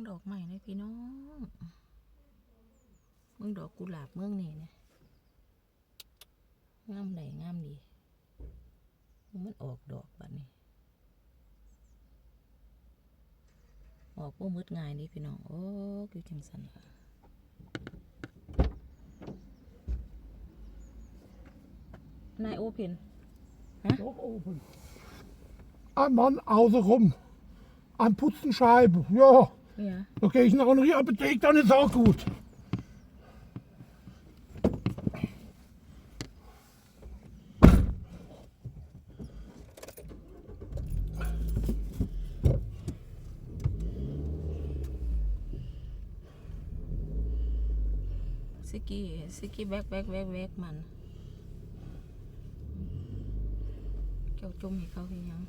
ดอกใหม่นะพี่น้องเบิ่งดอกกุหลาบเมืองนี่เนี่ยงามไหนงามดีมันออกดอกบัดนี้ออกบ่มืดง่ายนี่พี่น้องโอ้คือจังสันล่ะนายโอเพนฮะ Doch oben. Ein Mann außenrum. Am Putzen Scheibe. Ja. Ja. Da gehe ich in eine andere Apotheke, dann ist auch gut. สกี้แบกมันเจ้าจมให้เขาเพียง